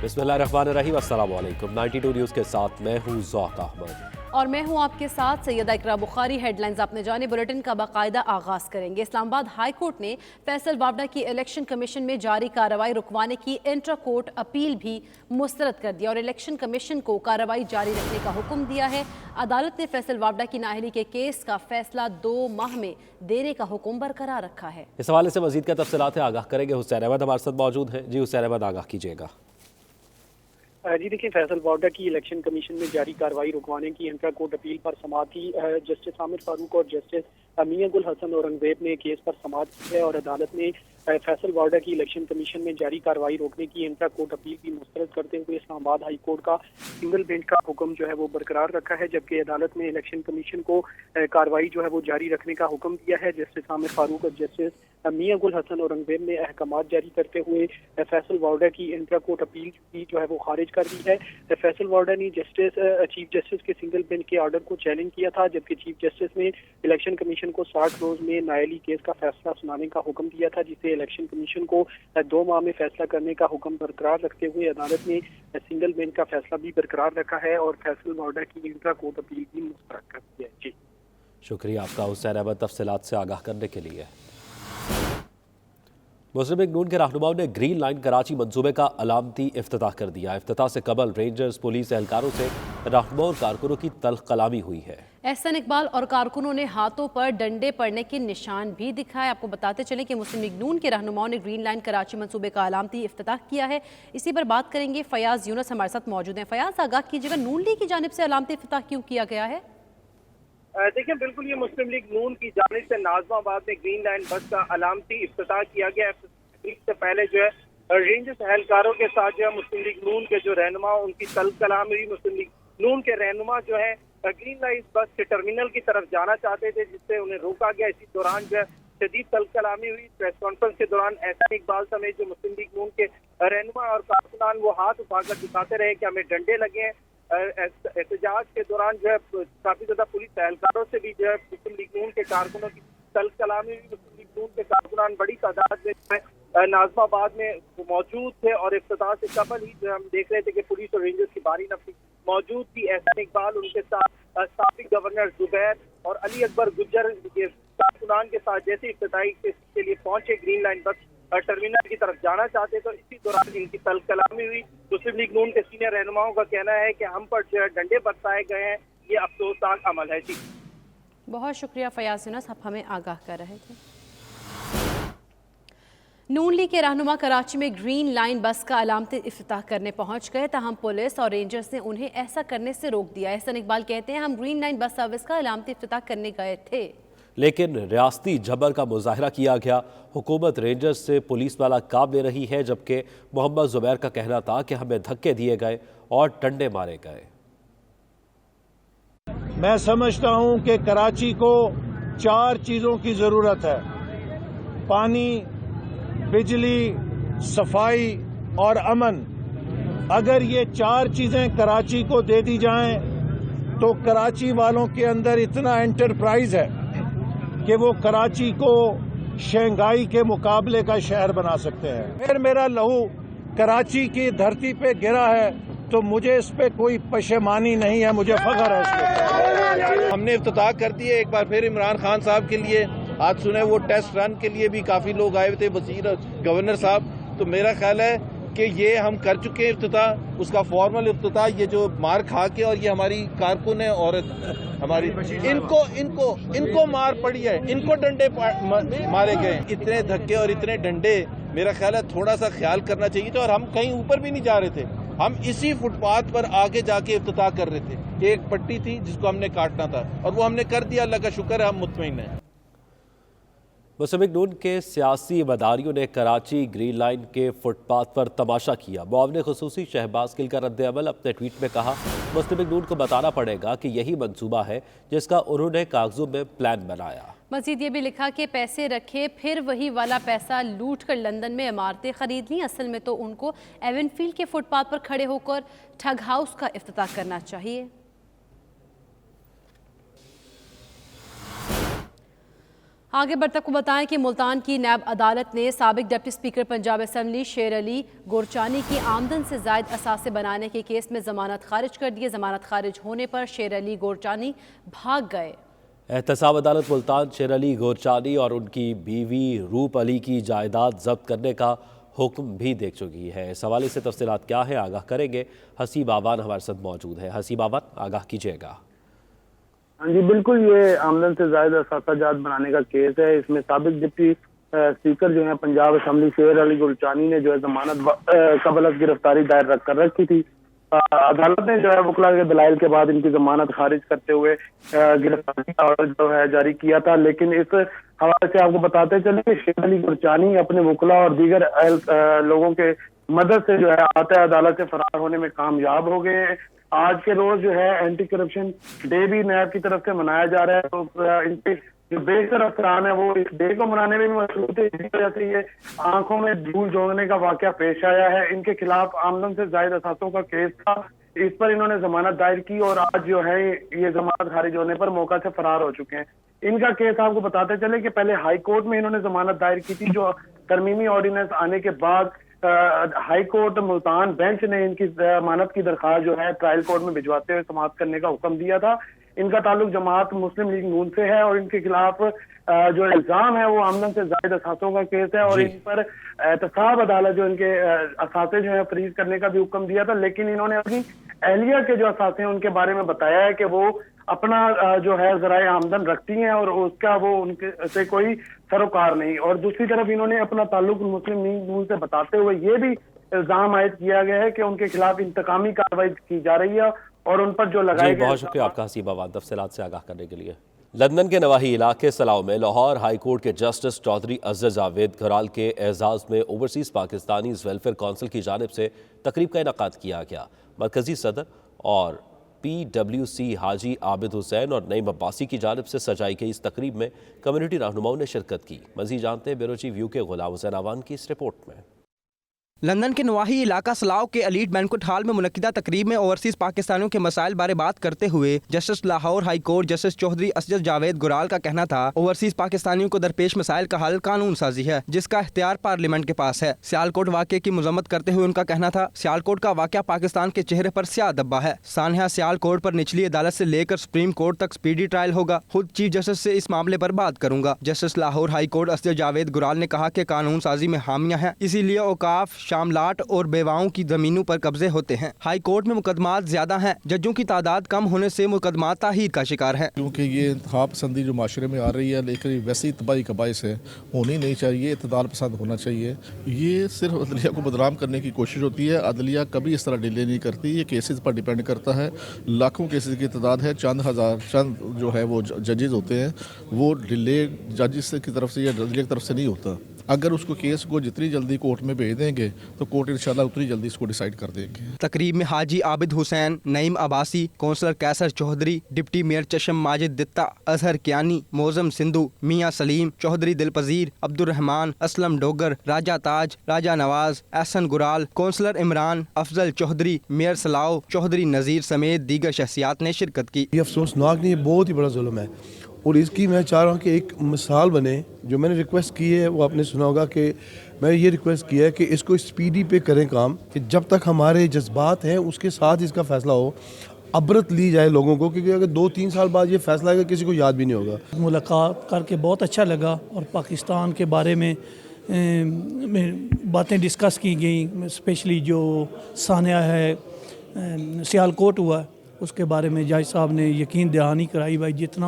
बिस्मिल्लाहिर्रहमानिर्रहीम, अस्सलाम वालेकुम। 92 न्यूज़ के साथ मैं हूँ ज़ौहक अहमद और मैं हूं आपके साथ सैयदा इकरा बुखारी। हेडलाइंस आपने जाने, बुलेटिन का बाकायदा आगाज़ करेंगे। इस्लामाबाद हाई कोर्ट ने फैसल वावडा की इलेक्शन कमीशन में जारी कार्रवाई रुकवाने की इंट्रा कोर्ट अपील भी मुस्तरद कर दिया और इलेक्शन कमीशन को कार्रवाई जारी रखने का हुक्म दिया है। अदालत ने फैसल वावडा की नाअहली के केस का फैसला 2 माह में देने का हुक्म बरकरार रखा है। इस हवाले से मजीद का तफसीलात आगाह करेंगे। हुसैन अहमद हमारे साथ मौजूद हैं। जी हुसैन अहमद, आगाह कीजिएगा। जी देखिए, फैसल वावडा की इलेक्शन कमीशन में जारी कार्रवाई रुकवाने की इंट्रा कोर्ट अपील पर समाअती जस्टिस आमिर फारूक और जस्टिस मियां गुल हसन औरंगजेब ने केस पर समाअत की है और अदालत ने फैसल वावडा की इलेक्शन कमीशन में जारी कार्रवाई रोकने की इंट्रा कोर्ट अपील भी मुस्तरद करते हुए इस्लामाबाद हाई कोर्ट का सिंगल बेंच का हुक्म जो है वो बरकरार रखा है, जबकि अदालत ने इलेक्शन कमीशन को कार्रवाई जो है वो जारी रखने का हुक्म दिया है। जस्टिस आमिर फारूक और जस्टिस मियां गुल हसन औरंगजेब ने अहकामात जारी करते हुए फैसल वावडा की इंट्रा कोर्ट अपील भी जो है वो खारिज कर दी है। फैसल वावडा ने चीफ जस्टिस के सिंगल बेंच के ऑर्डर को चैलेंज किया था, जबकि चीफ जस्टिस ने इलेक्शन कमीशन को 60 रोज में नाअहली केस का फैसला सुनाने का हुक्म दिया था, जिसे इलेक्शन कमीशन को 2 माह में फैसला करने का हुक्म बरकरार रखते हुए अदालत ने सिंगल बेंच का फैसला भी बरकरार रखा है और फैसल वावडा की इंट्रा कोर्ट अपील भी मुस्तरद कर दी है। जी शुक्रिया आपका हुसैन अहमद तफसीलात से आगाह करने के लिए। मुस्लिम लीग नून के रहनुमाओं ने ग्रीन लाइन कराची मंसूबे का अलामती इफ्तिताह कर दिया। इफ्तिताह से कबल रेंजर्स, पुलिस एहलकारों से रहनुमाओं और कारकुनों की तल्ख कलामी हुई है। एहसन इकबाल और कारकुनों ने हाथों पर डंडे पड़ने के निशान भी दिखाए। आपको बताते चलें कि मुस्लिम लीग नून के रहनुमाओं ने ग्रीन लाइन कराची मंसूबे का अलामती इफ्तिताह किया है। इसी पर बात करेंगे, फयाज यूनुस हमारे साथ मौजूद हैं। फयाज, आगाह कीजिएगा, नून लीग की जानिब से अलामती इफ्तिताह क्यों किया गया है? देखिए, बिल्कुल ये मुस्लिम लीग नून की जानिब से नाज़माबाद में ग्रीन लाइन बस का अलामती इफ्तिताह किया गया है। से पहले जो है रेंजर्स एहलकारों के साथ जो है मुस्लिम लीग नून के जो रहनुमा उनकी तल्ख कलामी हुई। मुस्लिम लीग नून के रहनुमा जो है ग्रीन लाइन बस के टर्मिनल की तरफ जाना चाहते थे, जिससे उन्हें रोका गया। इसी दौरान जो है शदीद तल्ख कलामी हुई। प्रेस कॉन्फ्रेंस के दौरान एहसन इकबाल समेत जो मुस्लिम लीग नून के रहनुमा और कारकुनान वो हाथ उठाकर दिखाते रहे कि हमें डंडे लगे हैं। एहतजाज के दौरान जो है काफी ज्यादा पुलिस एहलकारों से भी जो है मुस्लिम लीग नून के कारकुनों की तल्ख कलामी हुई। मुस्लिम लीग नून के कारकुनान बड़ी तादाद में जो है नाज़माबाद में मौजूद थे और इफ्तिताह से कबल ही जो हम देख रहे थे कि पुलिस और रेंजर्स की भारी नफरी मौजूद थी। एहसन इकबाल, उनके साथ साबिक गवर्नर जुबैर और अली अकबर गुज्जर के कारकुनान के साथ जैसे इफ्तिताही के लिए पहुंचे ग्रीन लाइन बस टर्मिनल की तरफ जाना चाहते, तो इसी दौरान इनकी तल्ख कलामी हुई। मुस्लिम लीग नून के सीनियर रहनुमाओं का कहना है कि हम पर जो है डंडे बरसाए गए हैं, ये अफसोसनाक अमल है। जी बहुत शुक्रिया फयाज यूनुस, आप हमें आगाह कर रहे थे। नून लीग के रहनुमा कराची में ग्रीन लाइन बस का अलामती इफ्तिताह करने पहुंच गए, ताहम पुलिस और रेंजर्स ने उन्हें ऐसा करने से रोक दिया। एहसन इकबाल कहते हैं, हम ग्रीन लाइन बस सर्विस का अलामती इफ्तिताह करने गए थे, लेकिन रियासती जबर का मुजाहरा किया गया। हुकूमत रेंजर्स से पुलिस वाला काम ले रही है, जबकि मोहम्मद जुबैर का कहना था कि हमें धक्के दिए गए और डंडे मारे गए। मैं समझता हूं कि कराची को 4 चीज़ों की ज़रूरत है: पानी, बिजली, सफाई और अमन। अगर ये 4 चीज़ें कराची को दे दी जाएं तो कराची वालों के अंदर इतना एंटरप्राइज है कि वो कराची को शंघाई के मुकाबले का शहर बना सकते हैं। फिर मेरा लहू कराची की धरती पे गिरा है तो मुझे इस पे कोई पशेमानी नहीं है, मुझे फख्र है इस पे। हमने इफ्तिताह कर दिए एक बार फिर इमरान खान साहब के लिए। आज सुने वो टेस्ट रन के लिए भी काफी लोग आए थे, वजीर गवर्नर साहब। तो मेरा ख्याल है कि ये हम कर चुके हैं इफ्तिताह, उसका फॉर्मल इफ्तिताह। ये जो मार खा के और ये हमारी कारकुन है औरत हमारी, इनको मार पड़ी है, इनको डंडे मारे गए। इतने धक्के और इतने डंडे, मेरा ख्याल है थोड़ा सा ख्याल करना चाहिए था। और हम कहीं ऊपर भी नहीं जा रहे थे, हम इसी फुटपाथ पर आगे जाके इफ्तिताह कर रहे थे। एक पट्टी थी जिसको हमने काटना था और वो हमने कर दिया, अल्लाह का शुक्र है, हम मुतमईन हैं। मुस्लिम लीग नून के सियासी मदारियों ने कराची ग्रीन लाइन के फुटपाथ पर तमाशा किया। मुआविन खुसूसी शहबाज गिल का रद्द-ए-अमल अपने ट्वीट में कहा, मुस्लिम लीग नून को बताना पड़ेगा कि यही मंसूबा है जिसका उन्होंने कागजों में प्लान बनाया। मजीद ये भी लिखा कि पैसे रखे फिर वही वाला पैसा लूट कर लंदन में इमारतें खरीद ली। असल में तो उनको एवनफील्ड के फुटपाथ पर खड़े होकर ठग हाउस का इफ्तिताह करना चाहिए। आगे बढ़ते को बताएं कि मुल्तान की नैब अदालत ने साबिक डिप्टी स्पीकर पंजाब असम्बली शेर अली गोरचानी की आमदन से जायद असासे बनाने के केस में जमानत खारिज कर दी। जमानत खारिज होने पर शेर अली गोरचानी भाग गए। एहतसाब अदालत मुल्तान शेर अली गोरचानी और उनकी बीवी रूप अली की जायदाद जब्त करने का हुक्म भी देख चुकी है। इस हवाले से तफसीलात क्या है आगाह करेंगे। हसीब आवान हमारे साथ मौजूद है। हसीब आवान, आगाह कीजिएगा। हाँ जी बिल्कुल, ये आमदन से ज्यादा असासाजात बनाने का केस है। इसमें साबिक डिप्टी स्पीकर जो है पंजाब असम्बली शेर अली गुलचानी ने जो है जमानत कबल अज़ गिरफ्तारी दायर कर रखी थी। अदालत ने जो है वकला के दलाइल के बाद इनकी जमानत खारिज करते हुए गिरफ्तारी का ऑर्डर जो है जारी किया था। लेकिन इस हवाले से आपको बताते चले कि शेर अली गुलचानी अपने वकला और दीगर लोगों के मदद से जो है आते अदालत से फरार होने में कामयाब हो गए हैं। आज के रोज जो है एंटी करप्शन डे भी नैब की तरफ से मनाया जा रहा है। तो इनके जो बेहतर अफसरान है वो इस डे को मनाने में भी मसरूफ थे। इसी वजह से ये आंखों में धूल झोंकने का वाकया पेश आया है। इनके खिलाफ आमदन से जायद असासों का केस था, इस पर इन्होंने जमानत दायर की और आज जो है ये जमानत खारिज होने पर मौका से फरार हो चुके हैं। इनका केस आपको बताते चले कि पहले हाई कोर्ट में इन्होंने जमानत दायर की थी, जो तरमीमी ऑर्डिनेंस आने के बाद हाई कोर्ट मुल्तान बेंच ने इनकी जमानत की दरखास्त जो है ट्रायल कोर्ट में भिजवाते हुए समाप्त करने का हुक्म दिया था। इनका ताल्लुक जमात मुस्लिम लीग नून से है और इनके खिलाफ जो इल्जाम है वो आमदन से जायद असासों का केस है और इन पर एहतसाब अदालत जो इनके असासे जो है फ्रीज करने का भी हुक्म दिया था। लेकिन इन्होंने अपनी अहलिया के जो असासे हैं उनके बारे में बताया है कि वो अपना जो है ज़राए आमदन रखती हैं और उसका वो उनके से कोई सरोकार नहीं। और दूसरी तरफ इन्होंने अपना ताल्लुक मुस्लिम लीग नून से बताते हुए ये भी इल्जाम आयद किया गया है कि उनके खिलाफ इंतकामी कार्रवाई की जा रही है और उन पर जो लगाए गए। बहुत शुक्रिया आपका हसीब आवान तफसीलात से आगाह करने के लिए। लंदन के नवाही इलाके सलाव में लाहौर हाई कोर्ट के जस्टिस चौधरी अज़र जावेद घराल के एजाज़ में ओवरसीज़ पाकिस्तानीज़ वेलफेयर काउंसिल की जानिब से तकरीब का इनकाद किया गया। मरकज़ी सदर और PWC हाजी आबिद हुसैन और नईम अब्बासी की जानिब से सजाई गई इस तकरीब में कम्युनिटी रहनुमाओं ने शिरकत की। मज़ीद जानते हैं ब्यूरो चीफ व्यू के गुलाम हुसैन आवान की इस रिपोर्ट में। लंदन के नवाही इलाका सलाव के एलीट बैंक्वेट हॉल में मुनक्किदा तकरीब में ओवरसीज़ पाकिस्तानियों के मसाइल बारे बात करते हुए justice Lahore high court justice Chaudhry Azhar Javed Gural का कहना था ओवरसीज़ पाकिस्तानियों को दरपेश मसाइल का हल कानून साजी है, जिसका इख्तियार पार्लियामेंट के पास है। सियालकोट वाक़े की मजम्मत करते हुए उनका कहना था सियालकोट का वाक़या पाकिस्तान के चेहरे पर स्याह धब्बा है। सानहा सियालकोट पर निचली अदालत से लेकर सुप्रीम कोर्ट तक स्पीडी ट्रायल होगा। खुद चीफ जस्टिस से इस मामले पर बात करूंगा। Justice Lahore high court Azhar Javed Gural ने कहा कि कानून साजी में हामियां हैं, इसीलिए औकाफ, शामलाट और बेवाओं की जमीनों पर कब्जे होते हैं। हाई कोर्ट में मुकदमात ज्यादा हैं, जजों की तादाद कम होने से मुकदमात ताहीर का शिकार है। क्योंकि ये इंतहा पसंदी जो माशरे में आ रही है, लेकिन वैसी तबाही का बाइस है, होनी नहीं चाहिए, इत्तेदाल पसंद होना चाहिए। ये सिर्फ अदलिया को बदनाम करने की कोशिश होती है। अदलिया कभी इस तरह डिले नहीं करती, ये केसेस पर डिपेंड करता है। लाखों केसेस की तादाद है, चंद जो है वो जजेस होते हैं, वो डिले जजेस की तरफ से या अदलिया की तरफ से नहीं होता। अगर उसको केस को जितनी जल्दी कोर्ट में भेज देंगे तो कोर्ट इंशाल्लाह उतनी जल्दी इसको डिसाइड कर देंगे। तकरीब में हाजी आबिद हुसैन, नईम अब्बासी, कौंसलर कैसर चौधरी, डिप्टी मेयर चशम माजिद दित्ता, अजहर कियानी, मौजम सिंधु, मियाँ सलीम, चौधरी दिलपजीर, अब्दुर्रहमान, असलम डोगर, राजा ताज, राजा नवाज, एहसन गुराल, कौंसलर इमरान, अफजल चौधरी, मेयर सलाव, चौधरी नज़ीर समेत दीगर शख्सियात ने शिरकत की। ये अफसोसनाक नहीं, बहुत ही बड़ा जुल्म है और इसकी मैं चाह रहा हूँ कि एक मिसाल बने। जो मैंने रिक्वेस्ट की है वो आपने सुना होगा कि मैं ये रिक्वेस्ट किया है कि इसको स्पीडी पे करें काम, कि जब तक हमारे जज्बात हैं उसके साथ इसका फैसला हो, अबरत ली जाए लोगों को, क्योंकि अगर 2-3 साल बाद ये फैसला आएगा किसी को याद भी नहीं होगा। मुलाकात करके बहुत अच्छा लगा और पाकिस्तान के बारे में बातें डिस्कस की गई, स्पेशली जो सानिया है सियालकोट हुआ उसके बारे में जज साहब ने यकीन दहानी कराई, भाई जितना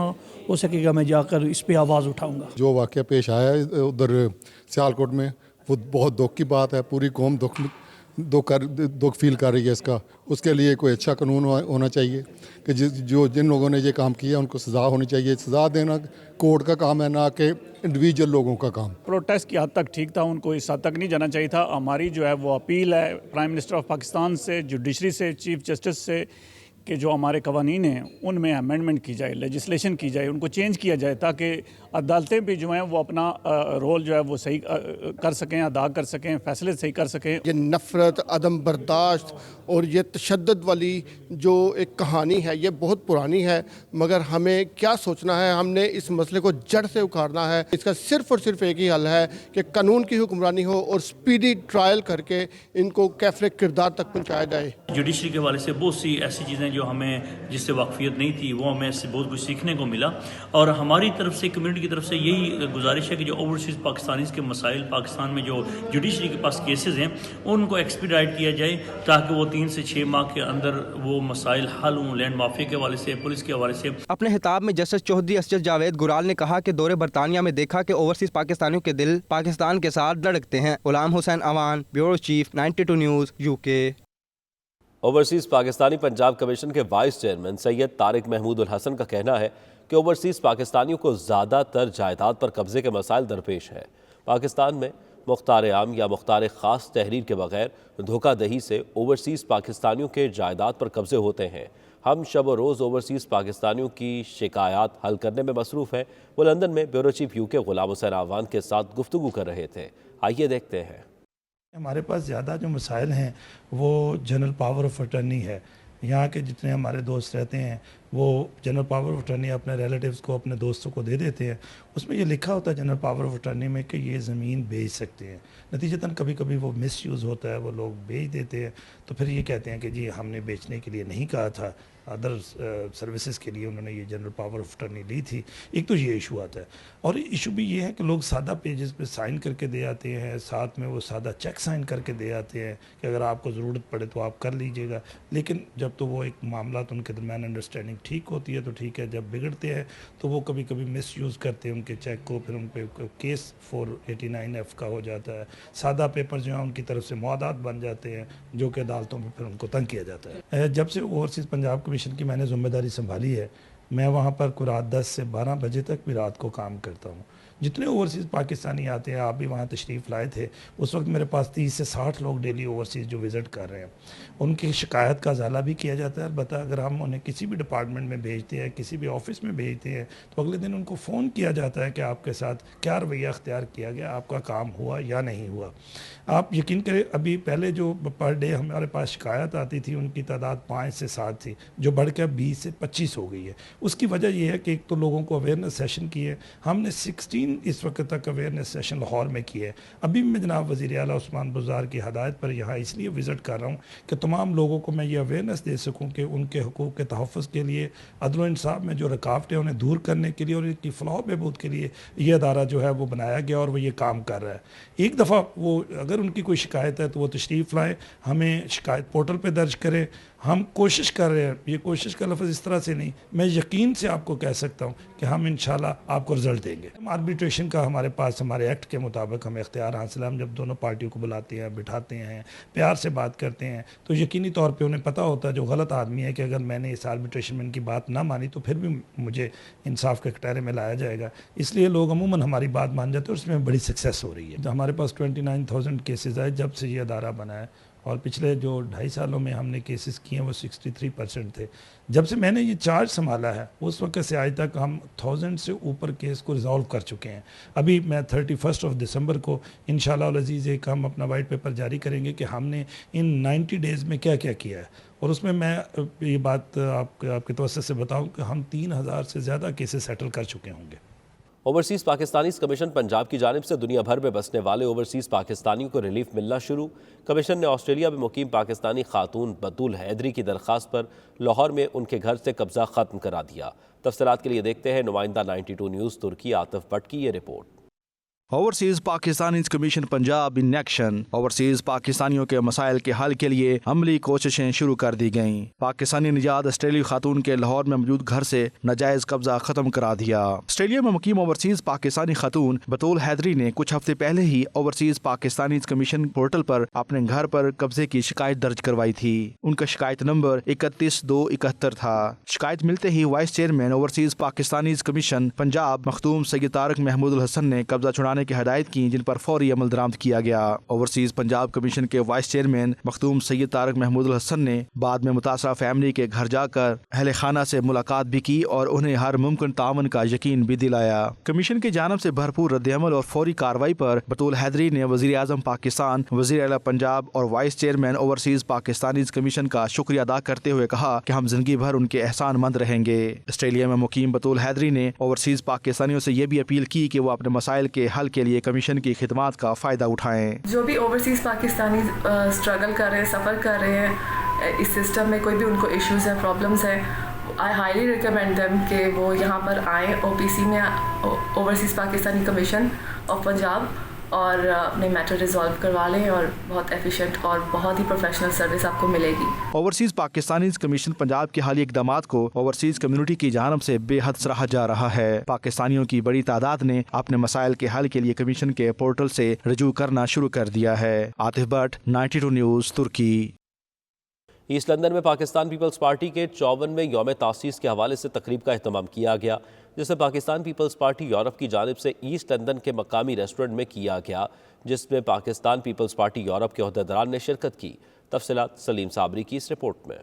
हो सकेगा मैं जाकर इस पे आवाज़ उठाऊंगा। जो वाक़या पेश आया है उधर सियालकोट में वो बहुत दुख की बात है। पूरी कौम दुख फील कर रही है इसका। उसके लिए कोई अच्छा कानून होना चाहिए कि जिन लोगों ने ये काम किया उनको सज़ा होनी चाहिए। सज़ा देना कोर्ट का काम है, ना कि इंडिविजुअल लोगों का काम। प्रोटेस्ट की हद तक ठीक था, उनको इस हद तक नहीं जाना चाहिए था। हमारी जो है वो अपील है प्राइम मिनिस्टर ऑफ पाकिस्तान से, जुडिशरी से, चीफ जस्टिस से کہ جو ہمارے قوانین ہیں ان میں امینڈمنٹ کی جائے، لیجسلیشن کی جائے، ان کو چینج کیا جائے تاکہ عدالتیں بھی جو ہیں وہ اپنا رول جو ہے وہ صحیح کر سکیں، ادا کر سکیں، فیصلے صحیح کر سکیں۔ یہ نفرت، عدم برداشت اور یہ تشدد والی جو ایک کہانی ہے یہ بہت پرانی ہے، مگر ہمیں کیا سوچنا ہے، ہم نے اس مسئلے کو جڑ سے اکھاڑنا ہے۔ اس کا صرف اور صرف ایک ہی حل ہے کہ قانون کی حکمرانی ہو اور سپیڈی ٹرائل کر کے ان کو کیفر کردار تک پہنچایا جائے۔ جوڈیشری کے حوالے سے بہت سی ایسی چیزیں جو ہمیں جس سے واقفیت نہیں تھی وہ ہمیں اس سے بہت کچھ سیکھنے کو ملا، اور ہماری طرف سے کمیونٹی کی طرف سے یہی گزارش ہے کہ جو اوورسیز پاکستانیز کے مسائل پاکستان میں جو جوڈیشری کے پاس کیسز ہیں ان کو ایکسپیڈائٹ کیا جائے تاکہ وہ 3 سے 6 ماہ کے اندر وہ مسائل حل ہوں، لینڈ مافیا کے حوالے سے، پولیس کے حوالے سے۔ اپنے خطاب میں جسٹس چودھری اسجد جاوید گرال نے کہا کہ دورے برطانیہ میں دیکھا کہ اوورسیز پاکستانیوں کے دل پاکستان کے ساتھ دھڑکتے ہیں۔ Ghulam Hussain Awan, bureau chief, 92 news, UK۔ Overseas Pakistani Punjab commission کے وائس چیئرمین سید طارق محمود الحسن کا کہنا ہے کہ اوورسیز پاکستانیوں کو زیادہ تر جائیداد پر قبضے کے مسائل درپیش ہیں۔ پاکستان میں مختار عام یا مختار خاص تحریر کے بغیر دھوکہ دہی سے اوورسیز پاکستانیوں کے جائیداد پر قبضے ہوتے ہیں۔ ہم شب و روز اوورسیز پاکستانیوں کی شکایات حل کرنے میں مصروف ہیں۔ وہ لندن میں bureau chief UK Ghulam Hussain Awan کے ساتھ گفتگو کر رہے تھے۔ آئیے دیکھتے ہیں۔ ہمارے پاس زیادہ جو مسائل ہیں وہ جنرل پاور آف اٹرنی ہے۔ یہاں کے جتنے ہمارے دوست رہتے ہیں وہ جنرل پاور آف اٹرنی اپنے ریلیٹیوز کو، اپنے دوستوں کو دے دیتے ہیں۔ اس میں یہ لکھا ہوتا ہے جنرل پاور آف اٹرنی میں کہ یہ زمین بیچ سکتے ہیں، نتیجتاً کبھی کبھی وہ مس یوز ہوتا ہے، وہ لوگ بیچ دیتے ہیں، تو پھر یہ کہتے ہیں کہ جی ہم نے بیچنے کے لیے نہیں کہا تھا، ادر سروسز کے لیے انہوں نے یہ جنرل پاور آف اٹرنی لی تھی۔ ایک تو یہ ایشو آتا ہے، اور ایشو بھی یہ ہے کہ لوگ سادہ پیجز پہ سائن کر کے دے آتے ہیں، ساتھ میں وہ سادہ چیک سائن کر کے دے آتے ہیں کہ اگر آپ کو ضرورت پڑے تو آپ کر لیجئے گا، لیکن جب تو وہ ایک معاملات ان کے درمیان انڈرسٹینڈنگ ٹھیک ہوتی ہے تو ٹھیک ہے، جب بگڑتے ہیں تو وہ کبھی کبھی مس یوز کرتے ہیں ان کے چیک کو، پھر ان پہ کیس 489F کا ہو جاتا ہے، سادہ پیپر جو ہیں ان کی طرف سے معاہدات بن جاتے ہیں جو کہ عدالتوں میں پھر ان کو تنگ کیا جاتا ہے۔ جب سے اوورسیز پنجاب کمیشن کی میں نے ذمہ داری سنبھالی ہے، میں وہاں پر رات 10 سے 12 بجے تک بھی رات کو کام کرتا ہوں۔ جتنے اوورسیز پاکستانی آتے ہیں، آپ بھی وہاں تشریف لائے تھے، اس وقت میرے پاس 30 سے 60 لوگ ڈیلی اوورسیز جو وزٹ کر رہے ہیں، ان کی شکایت کا ازالہ بھی کیا جاتا ہے۔ البتہ اگر ہم انہیں کسی بھی ڈپارٹمنٹ میں بھیجتے ہیں، کسی بھی آفس میں بھیجتے ہیں، تو اگلے دن ان کو فون کیا جاتا ہے کہ آپ کے ساتھ کیا رویہ اختیار کیا گیا، آپ کا کام ہوا یا نہیں ہوا۔ آپ یقین کریں ابھی پہلے جو پر ڈے ہمارے پاس شکایت آتی تھی ان کی تعداد 5 سے 7 تھی، جو بڑھ کے 20 سے 25 ہو گئی ہے۔ اس کی وجہ یہ ہے کہ ایک تو لوگوں کو اویئرنیس سیشن کی ہے، ہم نے 16 اس وقت تک اویئرنیس سیشن لاہور میں کی ہے۔ ابھی میں جناب وزیر اعلیٰ عثمان بزدار کی ہدایت پر یہاں اس لیے وزٹ کر رہا ہوں کہ تمام لوگوں کو میں یہ اویئرنیس دے سکوں کہ ان کے حقوق کے تحفظ کے لیے، عدل و انصاف میں جو رکاوٹیں انہیں دور کرنے کے لیے اور ان کی فلاح و بہبود کے لیے یہ ادارہ جو ہے وہ بنایا گیا اور وہ یہ کام کر رہا ہے۔ ایک دفعہ وہ اگر ان کی کوئی شکایت ہے تو وہ تشریف لائیں، ہمیں شکایت پورٹل پہ درج کریں۔ ہم کوشش کر رہے ہیں، یہ کوشش کا لفظ اس طرح سے نہیں، میں یقین سے آپ کو کہہ سکتا ہوں کہ ہم انشاءاللہ آپ کو رزلٹ دیں گے۔ آربیٹریشن کا ہمارے پاس ہمارے ایکٹ کے مطابق ہمیں اختیار حاصل ہے۔ ہم جب دونوں پارٹیوں کو بلاتے ہیں، بٹھاتے ہیں، پیار سے بات کرتے ہیں، تو یقینی طور پہ انہیں پتہ ہوتا ہے جو غلط آدمی ہے کہ اگر میں نے اس آربیٹریشن میں ان کی بات نہ مانی تو پھر بھی مجھے انصاف کے کٹہرے میں لایا جائے گا۔ اس لیے لوگ عموماً ہماری بات مان جاتے ہیں اور اس میں بڑی سکسیس ہو رہی ہے۔ ہمارے پاس 29,000 کیسز آئے جب سے یہ ادارہ بنا ہے، اور پچھلے جو 2.5 سالوں میں ہم نے کیسز کیے ہیں وہ 63% تھے۔ جب سے میں نے یہ چارج سنبھالا ہے اس وقت سے آج تک ہم 1000 سے اوپر کیس کو ریزالو کر چکے ہیں۔ ابھی میں 31 دسمبر کو انشاءاللہ العزیز ایک ہم اپنا وائٹ پیپر جاری کریں گے کہ ہم نے ان 90 ڈیز میں کیا کیا کیا ہے، اور اس میں یہ بات آپ کے توسط سے بتاؤں کہ ہم 3000 سے زیادہ کیسز سیٹل کر چکے ہوں گے۔ اوورسیز پاکستانیز کمیشن پنجاب کی جانب سے دنیا بھر میں بسنے والے اوورسیز پاکستانیوں کو ریلیف ملنا شروع۔ کمیشن نے آسٹریلیا میں مقیم پاکستانی خاتون بطول حیدری کی درخواست پر لاہور میں ان کے گھر سے قبضہ ختم کرا دیا۔ تفصیلات کے لیے دیکھتے ہیں نمائندہ 92 نیوز ترکی عاطف بٹ کی یہ report. Overseas Pakistanis commission Punjab in action. Overseas پاکستانیوں کے مسائل کے حل کے لیے عملی کوششیں شروع کر دی گئیں۔ پاکستانی نژاد آسٹریلی خاتون کے لاہور میں موجود گھر سے ناجائز قبضہ ختم کرا دیا۔ آسٹریلیا میں مقیم اوورسیز پاکستانی خاتون بطول حیدری نے کچھ ہفتے پہلے ہی اوورسیز پاکستانیز کمیشن پورٹل پر اپنے گھر پر قبضے کی شکایت درج کروائی تھی۔ ان کا شکایت نمبر 31271 تھا۔ شکایت ملتے ہی vice chairman overseas Pakistanis commission Punjab Makhdoom Syed Tariq Mahmood Al-Hassan نے قبضہ چھڑانے उठाने की हदायत की, जिन पर फौरी अमल दरामद किया गया। ओवरसीज पंजाब कमीशन के वाइस चेयरमैन मखदूम सैयद तारक महमूद हसन ने बाद में मुतासरा फैमिली के घर जाकर अहले खाना से मुलाकात भी की और उन्हें हर मुमकिन तावन का यकीन भी दिलाया। कमीशन की जानब से भरपूर रद्द-ए-अमल और फौरी कार्रवाई पर बतूल हैदरी ने वज़ीर आज़म पाकिस्तान, वज़ीर आला पंजाब और vice chairman overseas Pakistanis commission का शुक्रिया अदा करते हुए कहा कि हम जिंदगी भर उनके एहसान मंद रहेंगे। ऑस्ट्रेलिया में मुकीम बतूल हैदरी ने ओवरसीज पाकिस्तानियों से ये भी अपील की कि वो अपने मसाइल के हल के लिए कमीशन की खिदमात का फ़ायदा उठाएं। जो भी ओवरसीज पाकिस्तानी स्ट्रगल कर रहे हैं, सफ़र कर रहे हैं इस सिस्टम में, कोई भी उनको इश्यूज़ है, प्रॉब्लम्स है, आई हाईली रिकमेंड देम कि वो यहाँ पर आएँ OPC में, overseas Pakistani commission of Punjab, और अपने मैटर रिजॉल्व करवा लें और बहुत एफिशिएंट और बहुत ही प्रोफेशनल सर्विस आपको मिलेगी। ओवरसीज पाकिस्तानी कमीशन पंजाब के हालिया इक़दामात को ओवरसीज कम्युनिटी की जानब से बेहद सराहा जा रहा है। पाकिस्तानियों की बड़ी तादाद ने अपने मसाइल के हल के लिए कमीशन के पोर्टल से रजू करना शुरू कर दिया है। आतिफ भट्ट, 92 न्यूज़, तुर्की। ईस्ट लंदन में पाकिस्तान पीपल्स पार्टी के 54वें यौम तासीस के हवाले से तकरीब का अहतमाम किया गया, जिसे पाकिस्तान पीपल्स पार्टी यूरोप की जानिब से ईस्ट लंदन के मकामी रेस्टोरेंट में किया गया, जिसमें पाकिस्तान पीपल्स पार्टी यूरोप के अहदेदारान ने शिरकत की। तफसीलात सलीम साबरी की इस रिपोर्ट में।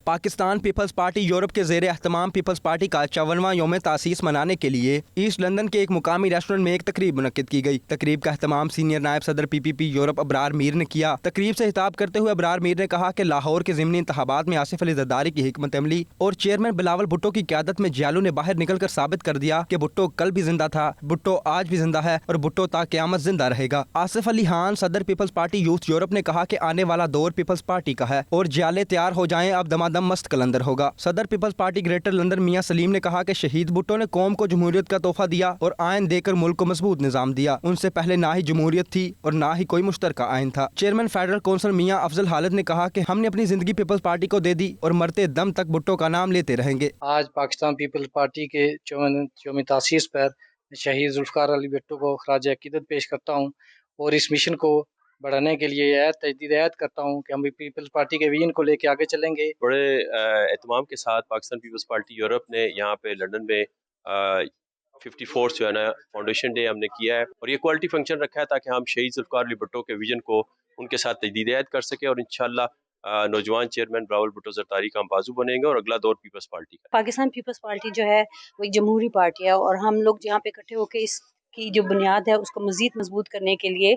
पाकिस्तान पीपल्स पार्टी यूरोप के ज़ेर एहतमाम पीपल्स पार्टी का 54वां यौम तासीस मनाने के लिए ईस्ट लंदन के एक मुकामी रेस्टोरेंट में एक तकरीब मुनक्किद की गई। तकरीब का एहतमाम सीनियर नायब सदर PPP यूरोप अबरार मीर ने किया। तकरीब से खिताब करते हुए अबरार मीर ने कहा कि लाहौर के ज़िमनी इंतखाबात में आसिफ अली जरदारी की हिकमत अमली और चेयरमैन बिलावल भुट्टो की क़यादत में जियालू ने बाहर निकल कर साबित कर दिया कि भुट्टो कल भी जिंदा था, भुट्टो आज भी जिंदा है और भुट्टो ता क़यामत जिंदा रहेगा। आसिफ अली खान सदर पीपल्स पार्टी यूथ यूरोप ने कहा कि आने वाला दौर पीपल्स पार्टी का है और जियाले तैयार हो जाएं, अब दमादम मस्त कलंदर होगा। सदर पीपल्स पार्टी ग्रेटर लंदन मियां सलीम ने कहा कि शहीद भुट्टो ने कौम को जमहूरियत का तोहफा दिया और आयन देकर मुल्क को मजबूत निजाम दिया। उनसे पहले ना ही जमहूरियत थी और ना ही कोई मुश्तरका आयन था। चेयरमैन फेडरल काउंसिल मियां अफजल हालिद ने कहा कि हमने अपनी जिंदगी पीपल्स पार्टी को दे दी और मरते दम तक भुट्टो का नाम लेते रहेंगे। आज पाकिस्तान पीपल्स पार्टी के यौम तासीस पर शहीद जुल्फकार अली भुट्टो को खराज अकीदत पेश करता हूँ और इस मिशन को बढ़ाने के लिए तजदीद करता हूँ कि हम पीपल्स पार्टी के विजन को लेकर आगे चलेंगे। बड़े एहतमाम के साथ पाकिस्तान पीपल्स पार्टी यूरोप ने यहाँ पे लंदन में 54 जो है ना फाउंडेशन डे हमने किया है और ये क्वालिटी फंक्शन रखा है ताकि हम शहीद जुल्फकार अली भुट्टो के विजन को उनके साथ तजदीद कर सकें और इंशाल्लाह नौजवान चेयरमैन बिलावल भुट्टो जरदारी का हम बाजू बनेंगे और अगला दौर पीपल्स पार्टी का। पाकिस्तान पीपल्स पार्टी जो है वो एक जमहूरी पार्टी है और हम लोग यहाँ पे इकट्ठे होकर इसकी जो बुनियाद है उसको मजीद मजबूत करने के लिए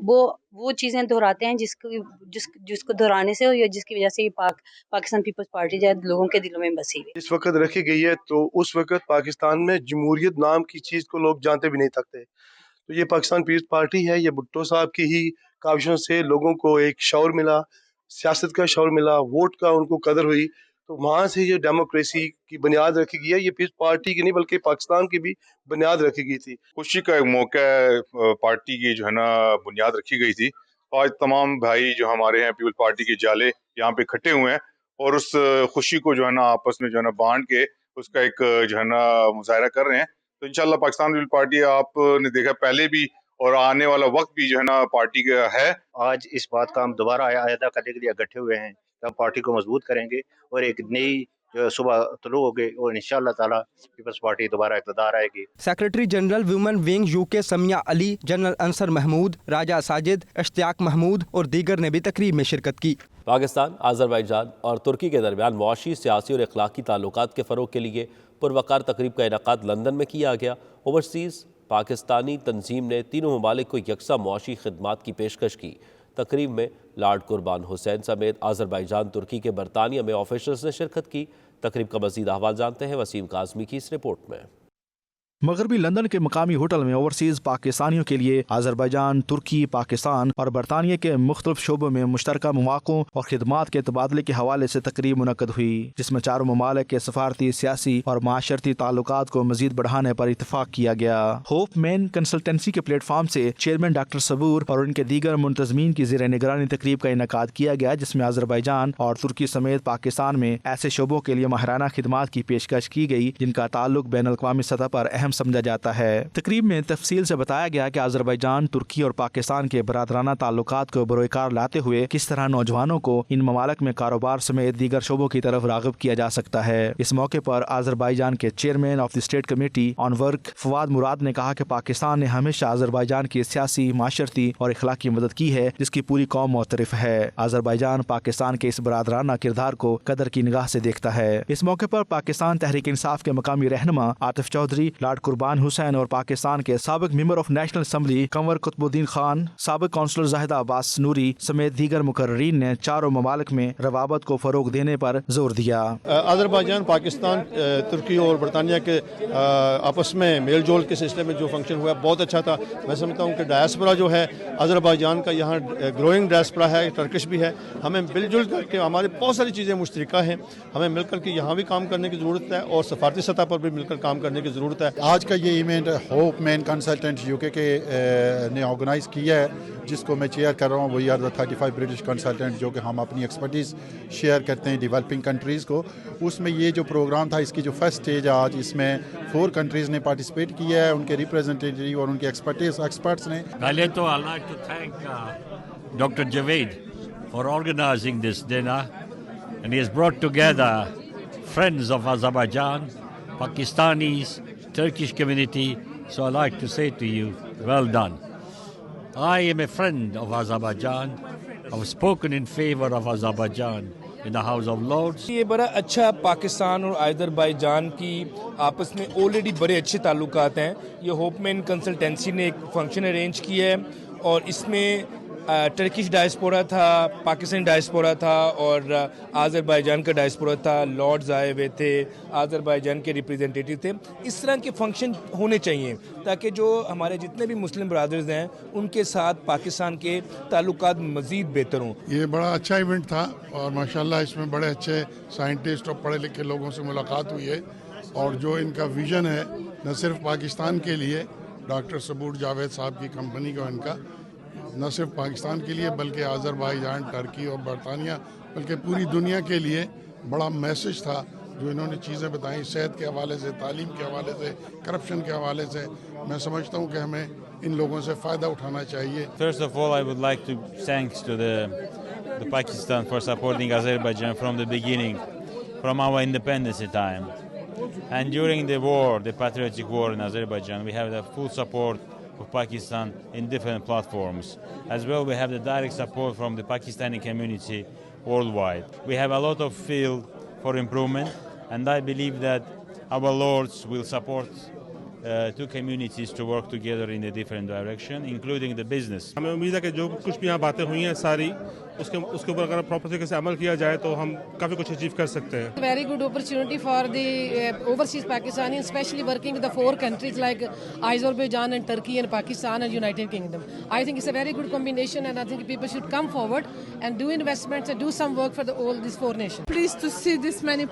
वो चीज़ें दोहराते हैं जिसको दोहराने से या जिसकी वजह से ये पाकिस्तान पीपल्स पार्टी जो है लोगों के दिलों में बसी हुई इस वक्त रखी गई है। तो उस वक्त पाकिस्तान में जमहूरियत नाम की चीज़ को लोग जानते भी नहीं सकते। तो ये पाकिस्तान पीपल्स पार्टी है, ये भुट्टो साहब की ही काविशों से लोगों को एक शौर मिला, सियासत का शौर मिला, वोट का उनको कदर हुई, तो वहाँ से ये डेमोक्रेसी की बुनियाद रखी गई है। ये पीपल्स पार्टी की नहीं बल्कि पाकिस्तान की भी बुनियाद रखी गई थी। खुशी का एक मौका है, पार्टी की जो है ना बुनियाद रखी गई थी। आज तमाम भाई जो हमारे हैं पीपल्स पार्टी के जाले यहाँ पे इकट्ठे हुए हैं और उस खुशी को जो है ना आपस में जो है ना बांट के उसका एक जो है ना मुजाहरा कर रहे हैं। तो इंशाल्लाह पाकिस्तान पीपल्स पार्टी आपने देखा पहले भी और आने वाला वक्त भी जो है ना पार्टी का है। आज इस बात का हम दोबारा अदा करने के लिए इकट्ठे हुए हैं, हम पार्टी को मजबूत करेंगे और एक नई सुबह तुलू हो गई और इंशाअल्लाह ताला पीपल्स पार्टी दोबारा इक़्तिदार आएगी। Secretary general women wing UK Samia Ali, general Ansar Mahmood, Raja Sajid, Ishtiaq Mahmood और दीगर ने भी तकरीब में शिरकत की। पाकिस्तान, आज़रबाईजान और तुर्की के दरमियान मुआशी, सियासी और अखलाकी ताल्लुकात के फ़रोग़ के लिए पुरवकार तकरीब का इनेकाद लंदन में किया गया। ओवरसीज़ पाकिस्तानी तंजीम ने तीनों ममालिक को यकसा मुआशी खिदमात की पेशकश की। तकरीब में लॉर्ड कुर्बान हुसैन समेत आज़रबाईजान, तुर्की के बरतानिया में ऑफिसर्स ने शिरकत की। तकरीब का मज़ीद अहवाल जानते हैं वसीम काज़मी की इस रिपोर्ट में। मगरबी लंदन के मकामी होटल में ओवरसीज पाकिस्तानियों के लिए आज़रबाईजान, तुर्की, पाकिस्तान और बरतानिया के मुख्तलिफ शोबों में मुश्तरका मौक़ों और खिदमात के तबादले के हवाले से तकरीब मुनक्कद हुई, जिसमें चारों ममालिक के सफारती, सियासी और माशरती ताल्लुकात को मजीद बढ़ाने पर इतफाक किया गया। होप मैन कंसल्टेंसी के प्लेटफार्म से चेयरमैन डॉक्टर सबूर और उनके दीगर मुंतजमीन की ज़ेर निगरानी तकरीब का इनेकाद किया गया, जिसमें आज़रबाईजान और तुर्की समेत पाकिस्तान में ऐसे शोबों के लिए माहिराना खिदमात की पेशकश की गई जिनका ताल्लुक बैनुल अक़वामी सतह पर अहम समझा जाता है। तकरीब में तफसील से बताया गया कि अजरबैजान, तुर्की और पाकिस्तान के बरादराना ताल्लुकात को बरोकार लाते हुए किस तरह नौजवानों को इन ममालिक में कारोबार समेत दीगर शोबों की तरफ राग़िब किया जा सकता है। इस मौके पर अजरबैजान के chairman of the state committee on work Fuad Murad ने कहा कि पाकिस्तान ने हमेशा अजरबैजान की सियासी, माशरती और इखलाकी मदद की है, जिसकी पूरी कौम मुतरफ है। अजरबैजान पाकिस्तान के इस बरादराना किरदार को कदर की निगाह से देखता है। इस मौके पर पाकिस्तान तहरीक इंसाफ के मकामी रहनुमा आतिफ चौधरी, लॉर्ड कुर्बान हुसैन और पाकिस्तान के साबिक member of national assembly Kanwar Qutubuddin Khan, साबिक काउंसलर जाहिदा अब्बास नूरी समेत दीगर मुकर्रीन ने चारों ममालिक में रवाबत को फरोग देने पर जोर दिया। अजरबैजान, पाकिस्तान, तुर्की और बरतानिया के आपस में मेल जोल के सिलसिले में जो फंक्शन हुआ बहुत अच्छा था। मैं समझता हूँ कि डायस्पोरा जो है अजरबैजान का यहाँ ग्रोइंग डायस्पोरा है, टर्किश भी है। हमें मिलजुल करके हमारी बहुत सारी चीज़ें मुश्तरका हैं, हमें मिलकर के यहाँ भी काम करने की ज़रूरत है और सफारती सतह पर भी मिलकर काम करने की ज़रूरत है। आज का ये event hope man consultant UK के ने ऑर्गेनाइज़ किया है, जिसको मैं चेयर कर रहा हूँ। We are the 35 British consultant, जो कि हम अपनी एक्सपर्टीज़ शेयर करते हैं डेवलपिंग कंट्रीज़ को। उसमें ये जो प्रोग्राम था, इसकी जो फर्स्ट स्टेज आज, इसमें 4 कंट्रीज़ ने पार्टिसिपेट किया है, उनके रिप्रेजेंटेटिव और उनके एक्सपर्ट्स ने। पहले तो I'd like to thank Dr. Javed for organizing this dinner, and he has brought together friends of Azerbaijan, Pakistanis, Turkish community. So I'd like to say to you, well done. I am a friend of Azerbaijan. I've spoken in favor of Azerbaijan in the House of Lords. ये बड़ा अच्छा पाकिस्तान और Azerbaijan की आपस में already बड़े अच्छे ताल्लुकात हैं। ये होपमैन कंसल्टेंसी ने एक फंक्शन अरेंज किया है और इसमें टर्किश डायस्पोरा था, पाकिस्तानी डायस्पोरा था और अज़रबैजान का डायस्पोरा था। लॉर्ड्स आए हुए थे, अज़रबैजान के रिप्रेजेंटेटिव थे। इस तरह के फंक्शन होने चाहिए ताकि जो हमारे जितने भी मुस्लिम ब्रदर्स हैं उनके साथ पाकिस्तान के ताल्लुकात मज़ीद बेहतर हों। ये बड़ा अच्छा इवेंट था और माशाल्लाह इसमें बड़े अच्छे साइंटिस्ट और पढ़े लिखे लोगों से मुलाकात हुई है और जो इनका विज़न है न सिर्फ पाकिस्तान के लिए, डॉक्टर सबूर जावेद साहब की कंपनी का इनका न सिर्फ पाकिस्तान के लिए बल्कि अज़रबैजान, टर्की और बरतानिया बल्कि पूरी दुनिया के लिए बड़ा मैसेज था जो इन्होंने चीज़ें बताई, सेहत के हवाले से, तालीम के हवाले से, करप्शन के हवाले से। मैं समझता हूँ कि हमें इन लोगों से फ़ायदा उठाना चाहिए। First of all, I would like to thanks to the Pakistan for supporting Azerbaijan from the beginning, from our independence time. And during the war, the patriotic war in Azerbaijan, we have the full support of Pakistan in different platforms. As well, we have the direct support from the Pakistani community worldwide. We have a lot of field for improvement, and I believe that our lords will support two communities to work together in a different direction, including the business. हमें उम्मीद है कि जो कुछ भी यहाँ बातें हुई हैं सारी उसके ऊपर अगर प्रॉपर तरीके से अमल किया जाए तो हम काफ़ी कुछ अचीव कर सकते हैं। Very good opportunity for the overseas Pakistani, especially working with the 4 countries like Azerbaijan and Turkey and Pakistan and United Kingdom. I think it's a very good combination, and I think people should come forward and do investments and do some work for all these 4 nations. Pleased to see this many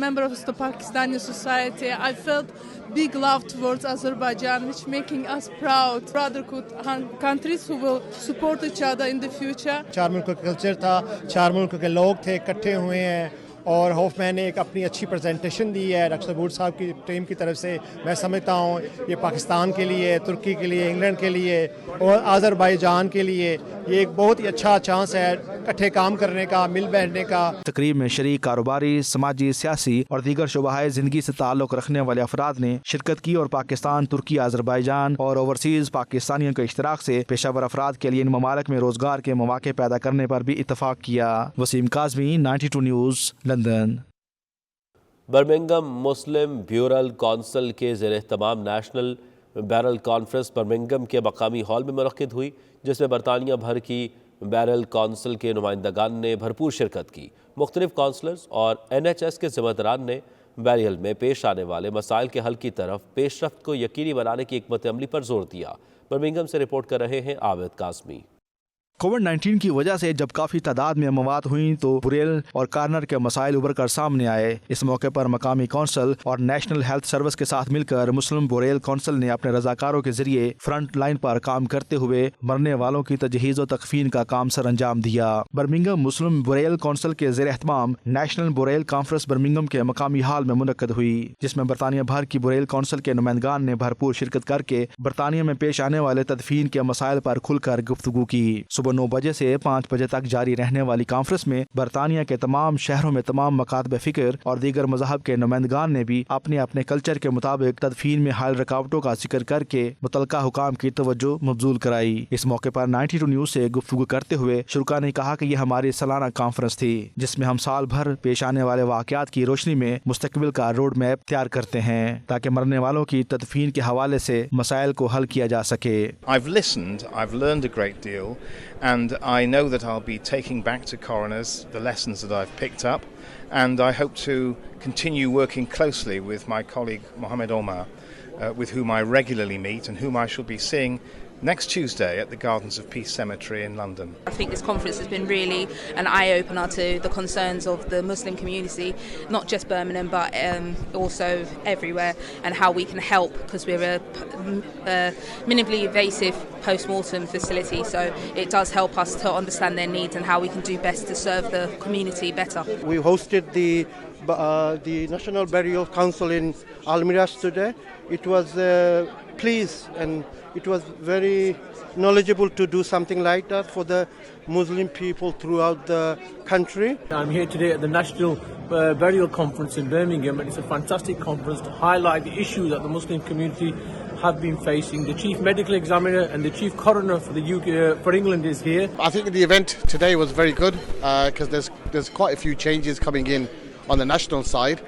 members of the Pakistani society. I felt big love towards Azerbaijan, which making us proud. Brotherhood countries who will support each other in the future. 4 मुल्कों का culture था, 4 मुल्कों के लोग थे, इकट्ठे हुए हैं और होफमैन ने एक अपनी अच्छी प्रेजेंटेशन दी है डॉक्टर सबूर साहब की टीम की तरफ से। मैं समझता हूँ ये पाकिस्तान के लिए, तुर्की के लिए, इंग्लैंड के लिए और अज़रबैजान के लिए ये एक बहुत ही अच्छा चांस है इकट्ठे काम करने का, मिल बैठने का। तकरीब में शरीक कारोबारी, समाजी, सियासी और दीगर शुबाए ज़िंदगी से ताल्लुक़ रखने वाले अफराद ने शिरकत की और पाकिस्तान, तुर्की, अज़रबैजान और ओवरसीज़ पाकिस्तानियों के इश्तराक से पेशावर अफराद के लिए इन ममालिक में रोज़गार के मौक़े पैदा करने पर भी इत्तफ़ाक़ किया। Waseem Kazmi, 92 news, London. Birmingham Muslim burial council के ज़ेर-ए-एहतमाम नेशनल बैरल कॉन्फ्रेंस बर्मिंघम के मकामी हॉल में मुनक़्क़िद हुई, जिसमें बरतानिया भर की बैरल कौंसिल के नुमाइंदगान ने भरपूर शिरकत की। मुख्तलिफ कौंसलर्स और NHS के ज़िम्मेदारान ने बैरियल में पेश आने वाले मसाइल के हल की तरफ पेशरफ्त को यकीनी बनाने की हिकमत अमली पर जोर दिया। बर्मिंघम से रिपोर्ट कर रहे हैं आबिद काज़मी। कोविड-19 की वजह से जब काफी तादाद में मौत हुई तो बुरेल और कार्नर के मसाइल उभर कर सामने आए। इस मौके पर मकामी कौंसिल और नेशनल हेल्थ सर्विस के साथ मिलकर मुस्लिम बुरेल कौंसिल ने अपने रजाकारों के जरिए फ्रंट लाइन पर काम करते हुए मरने वालों की तजहीज़ और तकफीन का काम सर अंजाम दिया। बर्मिंघम मुस्लिम बुरेल कौंसिल के ज़ेर एहतमाम नेशनल बुरेल कॉन्फ्रेंस बर्मिंघम के मकामी हाल में मुनक्कद हुई, जिसमें बरतानिया भर की बुरेल कौंसिल के नुमाइंदगान ने भरपूर शिरकत करके बरतानिया में पेश आने वाले तदफीन के मसाइल पर खुलकर गुफ्तगू की। सुबह 9 बजे से 5 बजे तक जारी रहने वाली कॉन्फ्रेंस में बरतानिया के तमाम शहरों में तमाम मकातब फिक्र और दीगर मज़हब के नुमाइंदगान ने भी अपने अपने कल्चर के मुताबिक तदफीन में हाल रुकावटों का जिक्र करके मुतलका हुकाम की तवज्जो मबजूल कराई। इस मौके पर 92 न्यूज़ से गुफ्तगू करते हुए शुरा ने कहा कि यह हमारी सालाना कॉन्फ्रेंस थी, जिसमें हम साल भर पेश आने वाले वाक़यात की रोशनी में मुस्तकबिल का रोड मैप तैयार करते हैं ताकि मरने वालों की तदफीन के हवाले से मसाइल को हल किया जा सके। I've listened, I've learned a great deal, and I know that I'll be taking back to coroners the lessons that I've picked up, and I hope to continue working closely with my colleague Mohammed Omar, with whom I regularly meet and whom I shall be seeing next Tuesday at the Gardens of Peace Cemetery in London. I think this conference has been really an eye-opener to the concerns of the Muslim community, not just Birmingham but also everywhere, and how we can help, because we're a minimally invasive post-mortem facility, so it does help us to understand their needs and how we can do best to serve the community better. We hosted the National Burial Council in Almiras today. It was pleased and it was very knowledgeable to do something like that for the Muslim people throughout the country. I'm here today at the National Burial Conference in Birmingham, and it's a fantastic conference to highlight the issues that the Muslim community have been facing. The Chief Medical Examiner and the Chief Coroner for the UK, for England is here. I think the event today was very good because there's quite a few changes coming in on the national side.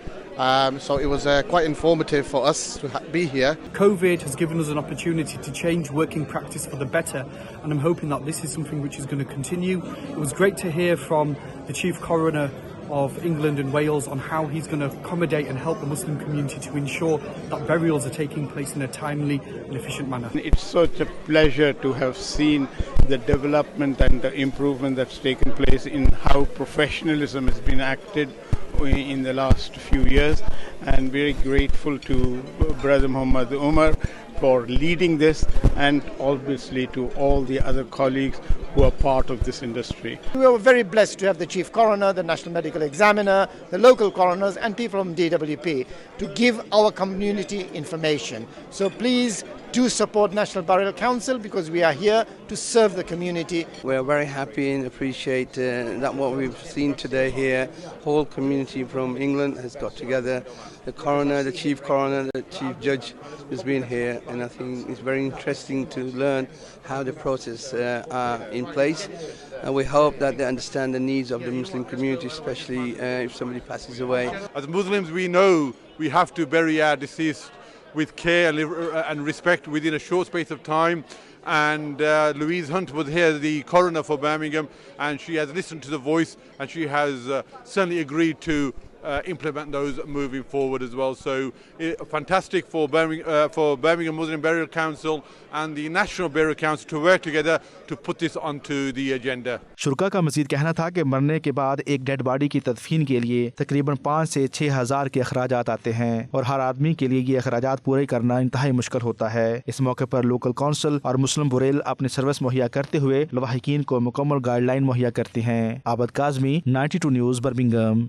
So it was quite informative for us to be here. COVID has given us an opportunity to change working practice for the better, and I'm hoping that this is something which is going to continue. It was great to hear from the Chief Coroner of England and Wales on how he's going to accommodate and help the Muslim community to ensure that burials are taking place in a timely and efficient manner. It's such a pleasure to have seen the development and the improvement that's taken place in how professionalism has been acted in the last few years, and very grateful to Brother Muhammad Umar for leading this, and obviously to all the other colleagues who are part of this industry. We were very blessed to have the Chief Coroner, the National Medical Examiner, the local coroners and people from DWP to give our community information. So please do support National Burial Council, because we are here to serve the community. We are very happy and appreciate that what we've seen today here. Whole community from England has got together. The coroner, the chief coroner, the chief judge has been here, and I think it's very interesting to learn how the process are in place. And we hope that they understand the needs of the Muslim community, especially if somebody passes away. As Muslims, we know we have to bury our deceased with care and respect within a short space of time. And Louise Hunt was here, the coroner for Birmingham, and she has listened to the voice, and she has certainly agreed to implement those moving forward as well. So fantastic for Birmingham Muslim Burial Council and the National Burial Council to work together to put this onto the agenda. शुरा का मजीद कहना था कि मरने के बाद एक dead body की तदफीन के लिए तकरीबन 5 से 6 हज़ार के अखराजात आते हैं, और हर आदमी के लिए ये अखराजात पूरे करना इंतहाई मुश्किल होता है। इस मौके पर लोकल कौंसिल और मुस्लिम बुरेल अपनी सर्विस मुहैया करते हुए लवाहिकीन को मुकम्मल गाइडलाइन मुहैया करती हैं। आबद काज़मी, 92 न्यूज़, बर्मिंघम।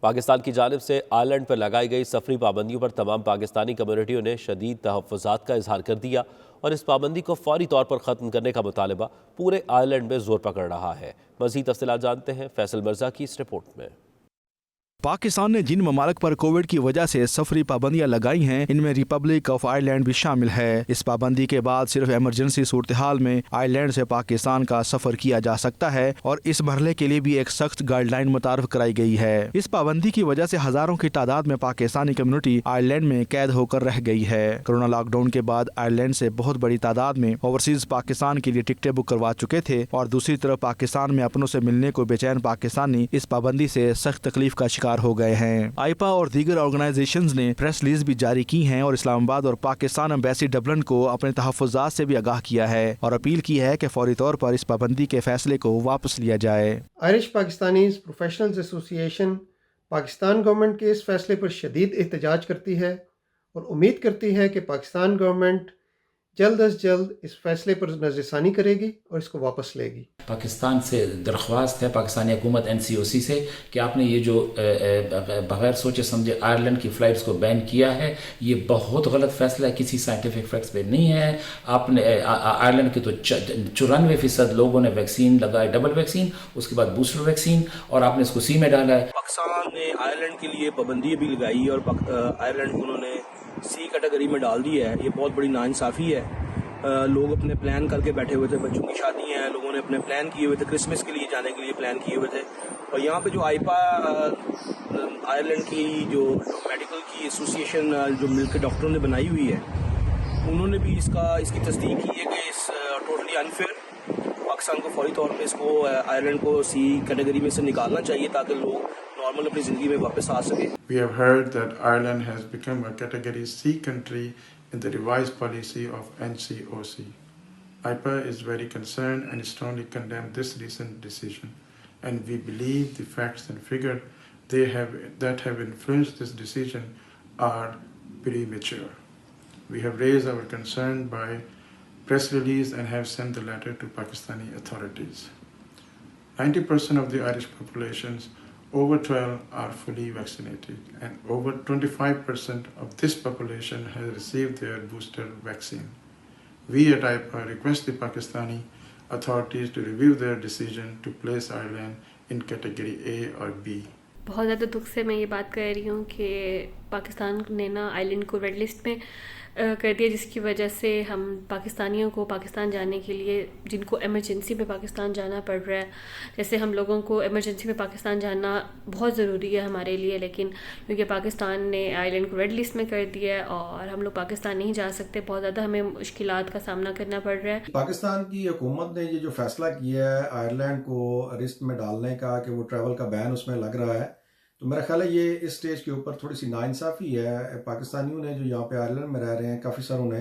पाकिस्तान की जानिब से आयरलैंड पर लगाई गई सफरी पाबंदियों पर तमाम पाकिस्तानी कम्युनिटियों ने शदीद तहफ़्फ़ुज़ात का इजहार कर दिया, और इस पाबंदी को फौरी तौर पर ख़त्म करने का मुतालबा पूरे आयरलैंड में ज़ोर पकड़ रहा है। मज़ीद तफ़सीलात जानते हैं फैसल मिर्ज़ा की इस रिपोर्ट में। पाकिस्तान ने जिन ममालिक पर कोविड की वजह से सफरी पाबंदियां लगाई हैं, इनमें रिपब्लिक ऑफ आयरलैंड भी शामिल है। इस पाबंदी के बाद सिर्फ इमरजेंसी सूरत हाल में आयरलैंड से पाकिस्तान का सफर किया जा सकता है, और इस मरहले के लिए भी एक सख्त गाइडलाइन मुतारफ कराई गई है। इस पाबंदी की वजह से हजारों की तादाद में पाकिस्तानी कम्युनिटी आयरलैंड में कैद होकर रह गई है। कोरोना लॉकडाउन के बाद आयरलैंड से बहुत बड़ी तादाद में ओवरसीज पाकिस्तान के लिए टिकटें बुक करवा चुके थे, और दूसरी तरफ पाकिस्तान में अपनों से मिलने को बेचैन पाकिस्तानी इस पाबंदी से सख्त तकलीफ का शिकार शिकार हो गए हैं। आईपा और दीगर ऑर्गेनाइजेशंस ने प्रेस रिलीज भी जारी की हैं और इस्लामाबाद और पाकिस्तान एम्बेसी डबलिन को अपने तहफ़्फ़ुज़ात से भी आगाह किया है और अपील की है कि फौरी तौर पर इस पाबंदी के फैसले को वापस लिया जाए। Irish Pakistanis professionals association Pakistan government के इस फैसले पर शदीद एहतजाज करती है और उम्मीद करती है कि पाकिस्तान गवर्नमेंट जल्द अज जल्द इस फैसले पर नज़रसानी करेगी और इसको वापस लेगी। पाकिस्तान से दरख्वास्त है, पाकिस्तानी हुकूमत NCOC से, कि आपने ये जो बगैर सोचे समझे आयरलैंड की फ़्लाइट्स को बैन किया है, ये बहुत गलत फैसला है, किसी साइंटिफिक फैक्ट्स पे नहीं है। आपने आयरलैंड के तो 94% लोगों ने वैक्सीन लगाए, डबल वैक्सीन, उसके बाद बूस्टर वैक्सीन, और आपने इसको सी में डाला है। पाकिस्तान ने आयरलैंड के लिए पाबंदी भी लगाई और आयरलैंड को उन्होंने सी कैटेगरी में डाल दी है। ये बहुत बड़ी नाइंसाफ़ी है। लोग अपने प्लान करके बैठे हुए थे, बच्चों की शादी हैं, लोगों ने अपने प्लान किए हुए थे, क्रिसमस के लिए जाने के लिए प्लान किए हुए थे, और यहाँ पे जो आईपा आयरलैंड की जो मेडिकल की एसोसिएशन जो मिलकर डॉक्टरों ने बनाई हुई है, उन्होंने भी इसकी तस्दीक की है कि इस टोटली अनफेयर, पाकिस्तान को फौरी तौर पे इसको आयरलैंड को सी कैटेगरी में से निकालना चाहिए ताकि लोग नॉर्मल अपनी ज़िंदगी में वापस आ सके। We have heard that Ireland has become a category C country in the revised policy of NCOC. IPA is very concerned and strongly condemned this recent decision, and we believe the facts and figures that have influenced this decision are premature. We have raised our concern by press release and have sent the letter to Pakistani authorities. 90% of the Irish populations over 12 are fully vaccinated, and over 25% of this population has received their booster vaccine. We at IPA request the Pakistani authorities to review their decision to place Ireland in category A or B. बहुत ज़्यादा दुख से मैं ये बात कह रही हूँ कि पाकिस्तान ने ना आइलैंड को रेड लिस्ट में कर दिया, जिसकी वजह से हम पाकिस्तानियों को पाकिस्तान जाने के लिए, जिनको इमरजेंसी में पाकिस्तान जाना पड़ रहा है, जैसे हम लोगों को इमरजेंसी में पाकिस्तान जाना बहुत ज़रूरी है हमारे लिए, लेकिन क्योंकि पाकिस्तान ने आइलैंड को रेड लिस्ट में कर दिया है और हम लोग पाकिस्तान नहीं जा सकते, बहुत ज़्यादा हमें मुश्किलात का सामना करना पड़ रहा है। पाकिस्तान की हुकूमत ने ये जो फैसला किया है आयरलैंड को लिस्ट में डालने का, कि वो ट्रैवल का बैन उसमें लग रहा है, तो मेरा ख्याल है ये इस स्टेज के ऊपर थोड़ी सी नाइंसाफ़ी है। पाकिस्तानियों ने जो यहाँ पे आयरलैंड में रह रहे हैं, काफ़ी सारों ने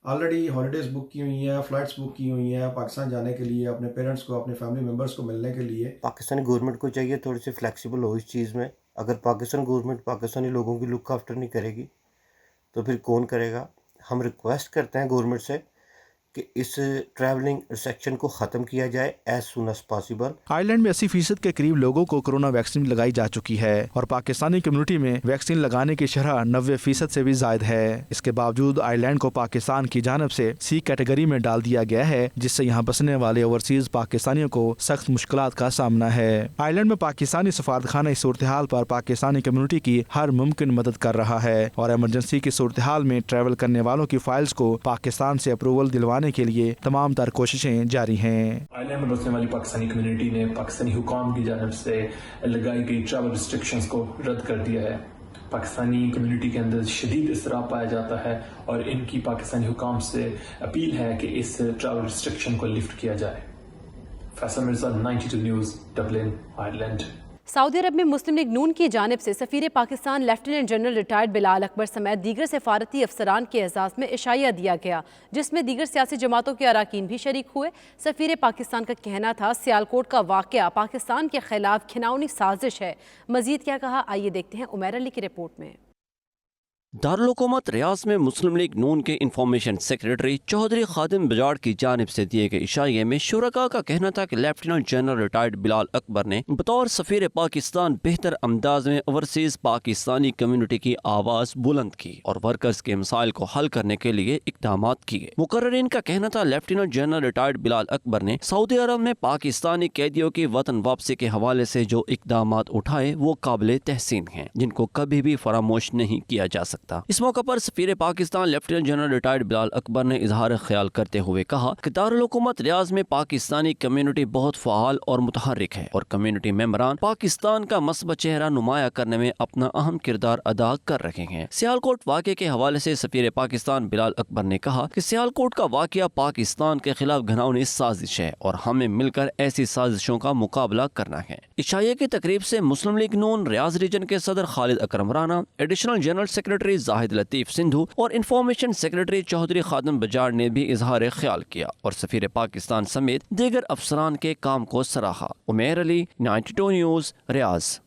ऑलरेडी हॉलीडेज़ बुक की हुई हैं, फ़्लाइट्स बुक की हुई हैं पाकिस्तान जाने के लिए, अपने पेरेंट्स को, अपने फैमिली मेम्बर्स को मिलने के लिए। पाकिस्तानी गवर्नमेंट को चाहिए थोड़ी सी फ्लेक्सिबल हो इस चीज़ में। अगर पाकिस्तान गवर्नमेंट पाकिस्तानी लोगों की लुक आफ्टर नहीं करेगी तो फिर कौन करेगा। हम रिक्वेस्ट करते हैं गवर्नमेंट से कि इस ट्रैवलिंग रिस्ट्रिक्शन को ख़त्म किया जाए as soon as possible. Ireland में 80% के करीब लोगों को कोरोना वैक्सीन लगाई जा चुकी है और पाकिस्तानी कम्युनिटी में वैक्सीन लगाने की शरह 90% से भी ज़ायद है। इसके बावजूद आयरलैंड को पाकिस्तान की जानब से सी कैटेगरी में डाल दिया गया है, जिससे यहाँ बसने वाले ओवरसीज पाकिस्तानियों को सख्त मुश्किलात का सामना है। आयरलैंड में पाकिस्तानी सफारतखाना इस सूरत हाल पर पाकिस्तानी कम्युनिटी की हर मुमकिन मदद कर रहा है और एमरजेंसी की सूरत हाल में ट्रैवल करने वालों की फाइल्स को पाकिस्तान से अप्रूवल दिलवाने के लिए तमाम तर कोशिशें जारी हैं। आयरलैंड में बसने वाली पाकिस्तानी कम्युनिटी ने पाकिस्तानी हुकाम की जानिब से लगाई गई ट्रैवल रिस्ट्रिक्शंस को रद्द कर दिया है। पाकिस्तानी कम्युनिटी के अंदर शदीद इसराब पाया जाता है और इनकी पाकिस्तानी हुकाम से अपील है कि इस ट्रैवल रिस्ट्रिक्शन को लिफ्ट किया जाए। Faisal Mirza, 92 news, Dublin, Ireland. Saudi Arab में मुस्लिम लीग नून की जानिब से सफ़ीर Pakistan lieutenant general retired Bilal Akbar समेत दीगर सफारती अफसरान के एजाज़ में इशाया दिया गया, जिसमें दीगर सियासी जमातों के अरकान भी शरीक हुए। सफ़ीर पाकिस्तान का कहना था सियालकोट का वाक़या पाकिस्तान के खिलाफ घिनौनी साजिश है। मज़ीद क्या कहा, आइए देखते हैं उमैर अली की रिपोर्ट में। दारुल हुकूमत रियाज में मुस्लिम लीग नून के इंफॉर्मेशन सेक्रेटरी चौधरी खादिम बजाड़ की जानिब से दिए गए इशारे में शुरका का कहना था कि lieutenant general retired Bilal Akbar ने बतौर सफीर पाकिस्तान बेहतर अंदाज में ओवरसीज पाकिस्तानी कम्युनिटी की आवाज़ बुलंद की और वर्कर्स के मसाइल को हल करने के लिए इकदाम किए। मुकर्ररीन का कहना था lieutenant general retired Bilal Akbar ने सऊदी अरब में पाकिस्तानी कैदियों की वतन वापसी के हवाले से जो इकदाम उठाए वो काबिल तहसीन हैं, जिनको कभी भी फरामोश नहीं किया जा सकता। सकता। इस मौके पर सफीर Pakistan lieutenant general retired Bilal Akbar ने इजहार ख्याल करते हुए कहा कि दारुल हुकूमत रियाज में पाकिस्तानी कम्युनिटी बहुत फ़ाल और मुतहर्रिक है और कम्युनिटी मेंबरान पाकिस्तान का मस्बत चेहरा नुमाया करने में अपना अहम किरदार अदा कर रहे हैं। सियालकोट वाक़े के हवाले से सफीर पाकिस्तान बिलाल अकबर ने कहा कि सियालकोट का वाक़या पाकिस्तान के खिलाफ घिनौनी साजिश है और हमें मिलकर ऐसी साजिशों का मुकाबला करना है। इशाइया की तकरीब से मुस्लिम लीग नून रियाज रीजन के सदर Khalid Akram Rana, additional general secretary Zahid Latif Sindhu और इंफॉर्मेशन सेक्रेटरी चौधरी खादिम बजाड़ ने भी इजहार ख्याल किया और सफीर पाकिस्तान समेत दीगर अफसरान के काम को सराहा। उमेर अली, 92 न्यूज़, रियाज।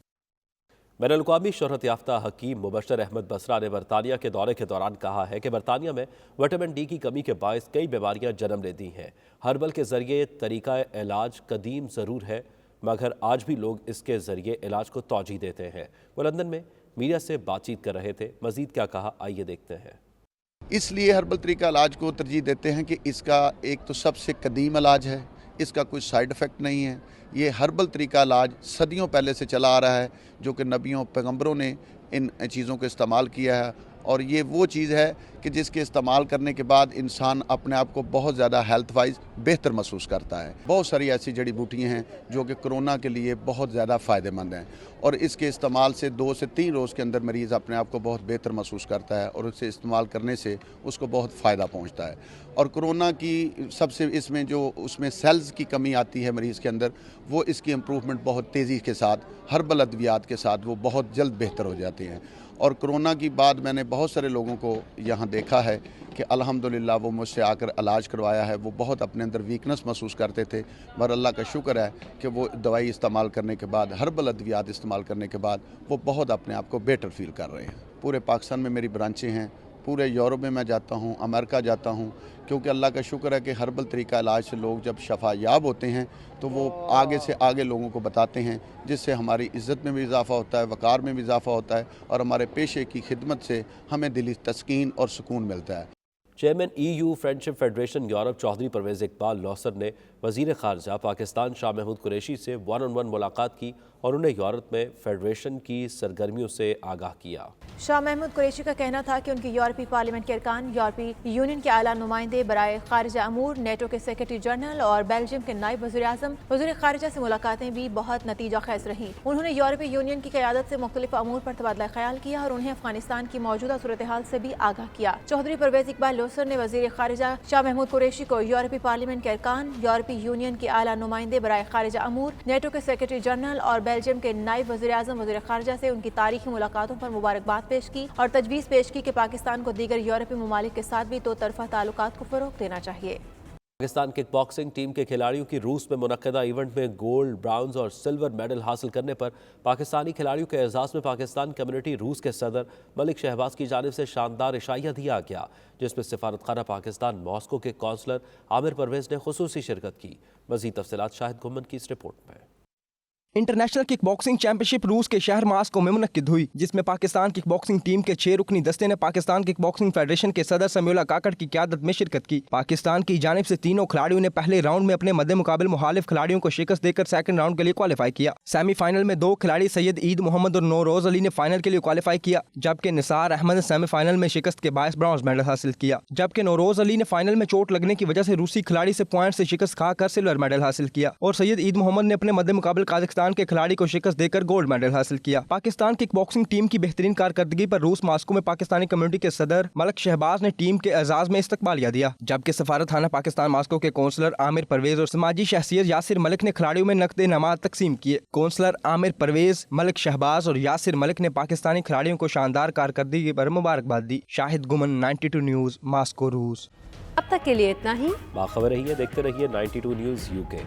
बैनुल-अक़वामी शोहरत याफ्ता हकीम मुबशर अहमद बसरा ने बरतानिया के दौरे के दौरान कहा है कि बरतानिया में विटामिन डी की कमी के बायस कई बीमारियां जन्म लेती हैं। हर्बल के जरिए तरीका इलाज कदीम ज़रूर है मगर आज भी लोग इसके जरिए इलाज को तौजीह देते हैं। वो लंदन में मीडिया से बातचीत कर रहे थे। मजीद क्या कहा, आइए देखते हैं। इसलिए हर्बल तरीका इलाज को तरजीह देते हैं कि इसका एक तो सबसे कदीम इलाज है, इसका कोई साइड इफ़ेक्ट नहीं है। ये हर्बल तरीका इलाज सदियों पहले से चला आ रहा है जो कि नबियों पैगंबरों ने इन चीज़ों को इस्तेमाल किया है और ये वो चीज़ है कि जिसके इस्तेमाल करने के बाद इंसान अपने आप को बहुत ज़्यादा हेल्थ वाइज बेहतर महसूस करता है। बहुत सारी ऐसी जड़ी बूटियाँ हैं जो कि कोरोना के लिए बहुत ज़्यादा फ़ायदेमंद हैं और इसके इस्तेमाल से 2 से 3 रोज़ के अंदर मरीज़ अपने आप को बहुत बेहतर महसूस करता है और उसे इस्तेमाल करने से उसको बहुत फ़ायदा पहुँचता है। और कोरोना की सबसे इसमें जो उसमें सेल्स की कमी आती है मरीज़ के अंदर, वो इसकी इम्प्रूवमेंट बहुत तेज़ी के साथ हर्बल अद्वियात के साथ वो बहुत जल्द बेहतर हो जाती हैं। और कोरोना की बाद मैंने बहुत सारे लोगों को यहाँ देखा है कि अल्हम्दुलिल्लाह वो मुझसे आकर इलाज करवाया है। वो बहुत अपने अंदर वीकनेस महसूस करते थे मगर अल्लाह का शुक्र है कि वो दवाई इस्तेमाल करने के बाद, हर्बल अद्वियात इस्तेमाल करने के बाद वो बहुत अपने आप को बेटर फील कर रहे हैं। पूरे पाकिस्तान में मेरी ब्रांचें हैं, पूरे यूरोप में मैं जाता हूँ, अमेरिका जाता हूँ, क्योंकि अल्लाह का शुक्र है कि हर्बल तरीका इलाज से लोग जब शफा याब होते हैं तो वो आगे से आगे लोगों को बताते हैं, जिससे हमारी इज़्ज़त में भी इजाफ़ा होता है, वक़ार में भी इजाफ़ा होता है और हमारे पेशे की खिदमत से हमें दिली तस्कीन और सुकून मिलता है। Chairman EU friendship federation Europe Chaudhry Parvez Iqbal Lausar ने वज़ीर ख़ारजा पाकिस्तान शाह महमूद कुरैशी से 1-on-1 मुलाकात की और उन्हें यूरोप में फेडरेशन की सरगर्मियों से आगाह किया। शाह महमूद कुरैशी का कहना था कि उनकी यूरोपीय पार्लियामेंट के अरकान, यूरोपीय यूनियन के आला नुमाइंदे, बराए खारिजा अमूर, नेटो के सेक्रेटरी जनरल और बेल्जियम के नायब वज़ीर आज़म वज़ीर खारिजा से मुलाकातें भी बहुत नतीजा खैज रहीं। उन्होंने यूरोपीय यूनियन की क़यादत से मुख्तलिफ अमूर पर तबादला ख्याल किया और उन्हें अफगानिस्तान की मौजूदा सूरत हाल से भी आगाह किया। चौधरी परवेज़ इकबाल लौसर ने वज़ीर खारिजा शाह महमूद कुरैशी को यूरोपीय पार्लियामेंट के अरकान, यूरोपीय यूनियन के आला नुमाइंदे, बराए खारिजा अमूर, नेटो के सेक्रेटरी जनरल और बेल्जियम के नायब वज़ीर आज़म वज़ीर खारिजा से उनकी तारीखी मुलाकातों पर मुबारकबाद पेश की और तजवीज़ पेश की कि पाकिस्तान को दीगर यूरोपीय ममालिक के साथ भी दो तरफ़ा ताल्लुकात को फ़रोग़ देना चाहिए। पाकिस्तान किक बॉक्सिंग टीम के खिलाड़ियों की रूस में मुनक्कदा इवेंट में गोल्ड, ब्राउन्ज और सिल्वर मेडल हासिल करने पर पाकिस्तानी खिलाड़ियों के एजाज़ में पाकिस्तान कम्युनिटी रूस के सदर मलिक शहबाज की जानिब से शानदार इशाइया दिया गया, जिसमें सिफारत खाना पाकिस्तान मॉस्को के कौंसलर आमिर परवेज़ ने खुसूसी शिरकत की। मज़ीद तफसीलात शाहिद गुम्मन की इस रिपोर्ट में। इंटरनेशनल किक बॉक्सिंग चैंपियनशिप रूस के शहर मास्को में मुनक्किद हुई, जिसमें पाकिस्तान किक बॉक्सिंग टीम के 6 रुकनी दस्ते ने पाकिस्तान किक बॉक्सिंग फेडरेशन के सदर समीउल्लाह काकड़ की क़यादत में शिरकत की। पाकिस्तान की जानिब से तीनों खिलाड़ियों ने पहले राउंड में अपने मद्दे मुकाबिल मुखालिफ खिलाड़ियों को शिकस्त देकर सेकंड राउंड के लिए क्वालिफाई किया। सेमीफाइनल में 2 खिलाड़ी सैयद ईद मोहम्मद और नौरोज अली ने फाइनल के लिए क्वालिफाई किया, जबकि निसार अहमद ने सेमीफाइनल में शिकस्त के बायस ब्रॉन्ज मेडल हासिल किया, जबकि नौरोज अली ने फाइनल में चोट लगने की वजह से रूसी खिलाड़ी से पॉइंट से शिकस्त खाकर सिल्वर मेडल हासिल किया और सैयद ईद मोहम्मद ने अपने मद्दे मुकाबिल काजाकिस्तान के खिलाड़ी को शिकस्त देकर गोल्ड मेडल हासिल किया। पाकिस्तान किक बॉक्सिंग टीम की बेहतरीन कारकर्दगी पर रूस मास्को में पाकिस्तानी कम्युनिटी के सदर मलिक शहबाज ने टीम के एजाज में इस्तकबालिया दिया, जबकि सफारत खाना पाकिस्तान मास्को के कौंसलर आमिर परवेज और समाजी शख्सियत यासिर मलिक ने खिलाड़ियों में नकद इनामात तकसीम किए। कौंसलर आमिर परवेज, मलिक शहबाज और यासिर मलिक ने पाकिस्तानी खिलाड़ियों को शानदार कारकर्दगी पर मुबारकबाद दी। शाहिद गुमन, 92 न्यूज़, मास्को, रूस। अब तक के लिए इतना ही। बाखबर रहिए, देखते रहिए 92 न्यूज़ UK।